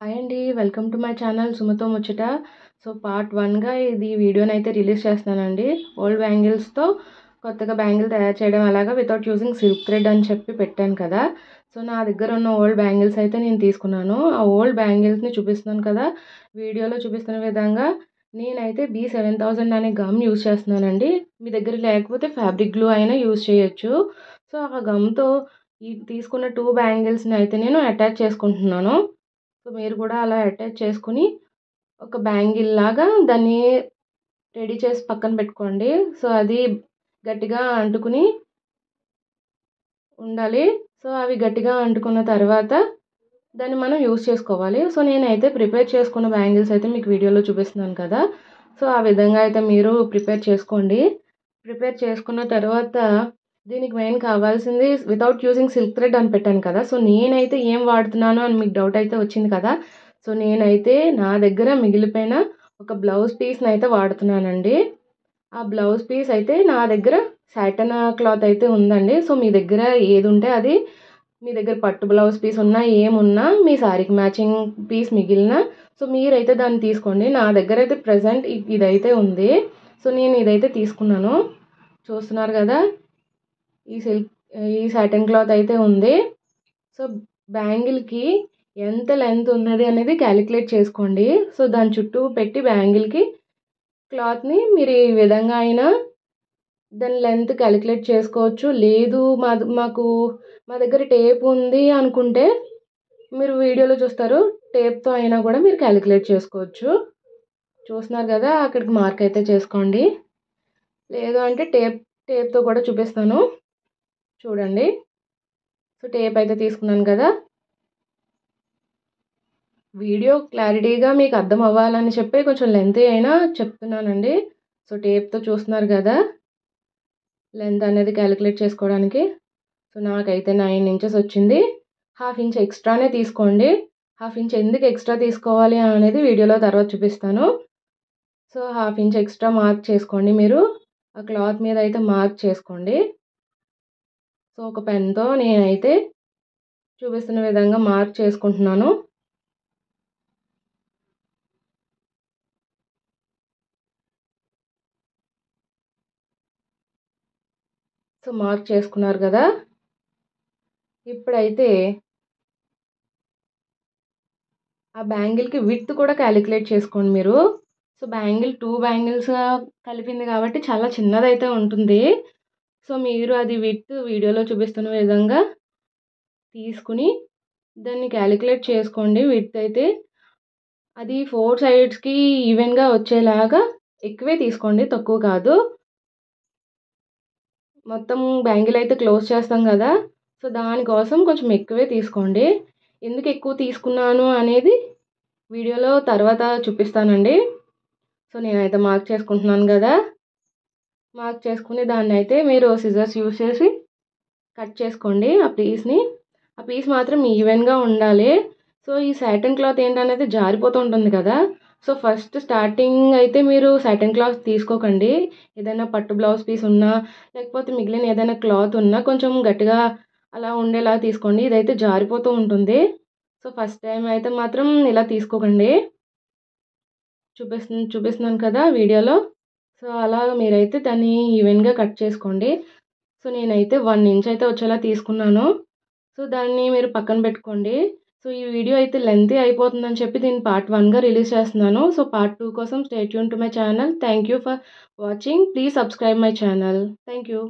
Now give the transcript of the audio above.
Hi అండి. Welcome to my channel సుమతో ముచ్చట. So part 1గా ఇది వీడియోనైతే రిలీజ్ చేస్తున్నానండి. ఓల్డ్ బ్యాంగిల్స్‌తో కొత్తగా బ్యాంగిల్ తయారు చేయడం ఎలాగా వితౌట్ యూజింగ్ సిల్క్ థ్రెడ్ అని చెప్పి పెట్టాను కదా! సో నా దగ్గర ఉన్న ఓల్డ్ బ్యాంగిల్స్ అయితే నేను తీసుకున్నాను. ఆ ఓల్డ్ బ్యాంగిల్స్‌ని చూపిస్తున్నాను కదా! వీడియోలో చూపిస్తున్న విధంగా నేనైతే B7000 అనే గమ్ యూజ్ చేస్తున్నానండి. మీ దగ్గర లేకపోతే ఫ్యాబ్రిక్ గ్లూ అయినా యూజ్ చేయొచ్చు. సో ఆ గమ్‌తో ఈ తీసుకున్న 2 బ్యాంగిల్స్‌ని అయితే నేను అటాచ్ చేసుకుంటున్నాను. సో మీరు కూడా అలా అటాచ్ చేసుకొని ఒక బ్యాంగిల్ లాగా దాన్ని రెడీ చేసి పక్కన పెట్టుకోండి. సో అది గట్టిగా అంటుకుని ఉండాలి. సో అవి గట్టిగా అంటుకున్న తర్వాత దాన్ని మనం యూజ్ చేసుకోవాలి. సో నేనైతే ప్రిపేర్ చేసుకున్న బ్యాంగిల్స్ అయితే మీకు వీడియోలో చూపిస్తున్నాను కదా! సో ఆ విధంగా అయితే మీరు ప్రిపేర్ చేసుకోండి. ప్రిపేర్ చేసుకున్న తర్వాత దీనికి మెయిన్ కావాల్సింది వితౌట్ యూజింగ్ సిల్క్ థ్రెడ్ అని పెట్టాను కదా! సో నేనైతే ఏం వాడుతున్నాను అని మీకు డౌట్ అయితే వచ్చింది కదా! సో నేనైతే నా దగ్గర మిగిలిపోయిన ఒక బ్లౌజ్ పీస్‌ని అయితే వాడుతున్నానండి. ఆ బ్లౌజ్ పీస్ అయితే నా దగ్గర సాటిన్ క్లాత్ అయితే ఉందండి. సో మీ దగ్గర ఏది ఉంటే అది, మీ దగ్గర పట్టు బ్లౌజ్ పీస్ ఉన్నా ఏమున్నా మీ శారీకి మ్యాచింగ్ పీస్ మిగిలిన సో మీరైతే దాన్ని తీసుకోండి. నా దగ్గర అయితే ప్రెజెంట్ ఇదైతే ఉంది. సో నేను ఇదైతే తీసుకున్నాను. చూస్తున్నారు కదా! ఈ సిల్క్ ఈ సాటిన్ క్లాత్ అయితే ఉంది. సో బ్యాంగిల్‌కి ఎంత లెంత్ ఉన్నది అనేది క్యాలిక్యులేట్ చేసుకోండి. సో దాని చుట్టూ పెట్టి బ్యాంగిల్‌కి క్లాత్‌ని మీరు ఈ విధంగా అయినా దాని లెంత్ క్యాలిక్యులేట్ చేసుకోవచ్చు. లేదు మా దగ్గర టేప్ ఉంది అనుకుంటే మీరు వీడియోలో చూస్తారు. టేప్‌తో అయినా కూడా మీరు క్యాలిక్యులేట్ చేసుకోవచ్చు. చూస్తున్నారు కదా! అక్కడికి మార్క్ అయితే చేసుకోండి. లేదు అంటే టేప్‌తో కూడా చూపిస్తాను. చూడండి. సో టేప్ అయితే తీసుకున్నాను కదా! వీడియో క్లారిటీగా మీకు అర్థం అవ్వాలని చెప్పి కొంచెం లెంతీ అయినా చెప్తున్నానండి. సో టేప్‌తో చూస్తున్నారు కదా! లెంత్ అనేది క్యాలిక్యులేట్ చేసుకోవడానికి. సో నాకైతే 9 ఇంచెస్ వచ్చింది. హాఫ్ ఇంచ్ ఎక్స్ట్రానే తీసుకోండి. హాఫ్ ఇంచ్ ఎందుకు ఎక్స్ట్రా తీసుకోవాలి అనేది వీడియోలో తర్వాత చూపిస్తాను. So half inch extra mark చేసుకోండి మీరు. ఆ క్లాత్ మీద అయితే మార్క్ చేసుకోండి. సో ఒక పెన్‌తో నేనైతే చూపిస్తున్న విధంగా మార్క్ చేసుకుంటున్నాను. సో మార్క్ చేసుకున్నారు కదా! ఇప్పుడైతే ఆ బ్యాంగిల్‌కి విడ్త్ కూడా క్యాలిక్యులేట్ చేసుకోండి మీరు. సో 2 బ్యాంగిల్స్ కలిపింది కాబట్టి చాలా చిన్నదైతే ఉంటుంది. సో మీరు అది విడ్త్ వీడియోలో చూపిస్తున్న విధంగా తీసుకుని దాన్ని క్యాలిక్యులేట్ చేసుకోండి. విడ్త్ అయితే అది 4 సైడ్స్‌కి ఈవెన్‌గా వచ్చేలాగా ఎక్కువే తీసుకోండి, తక్కువ కాదు. మొత్తం బ్యాంగిల్ అయితే క్లోజ్ చేస్తాం కదా! సో దానికోసం కొంచెం ఎక్కువే తీసుకోండి. ఎందుకు ఎక్కువ తీసుకున్నాను అనేది వీడియోలో తర్వాత చూపిస్తానండి. సో నేనైతే మార్క్ చేసుకుంటున్నాను కదా! మార్క్ చేసుకుని దాన్నైతే మీరు సిజర్స్ యూజ్ చేసి కట్ చేసుకోండి ఆ పీస్‌ని. ఆ పీస్ మాత్రం ఈవెన్‌గా ఉండాలి. సో ఈ సాటిన్ క్లాత్ ఏంటనేది జారిపోతూ ఉంటుంది కదా! సో ఫస్ట్ స్టార్టింగ్ అయితే మీరు సాటిన్ క్లాత్ తీసుకోకండి. ఏదైనా పట్టు బ్లౌజ్ పీస్ ఉన్నా, లేకపోతే మిగిలిన ఏదైనా క్లాత్ ఉన్నా కొంచెం గట్టిగా అలా ఉండేలా తీసుకోండి. ఇదైతే జారిపోతూ ఉంటుంది. సో ఫస్ట్ టైం అయితే మాత్రం ఇలా తీసుకోకండి. చూపిస్తున్నాను కదా వీడియోలో. సో అలా మీరైతే దాన్ని ఈవెన్‌గా కట్ చేసుకోండి. సో నేనైతే 1 ఇంచ్ అయితే వచ్చేలా తీసుకున్నాను. సో దాన్ని మీరు పక్కన పెట్టుకోండి. సో ఈ వీడియో అయితే లెంతీ అయిపోతుందని చెప్పి దీన్ని పార్ట్ 1గా రిలీజ్ చేస్తున్నాను. సో పార్ట్ 2 కోసం stay tune to my channel. Thank you for watching. Please subscribe my channel. Thank you.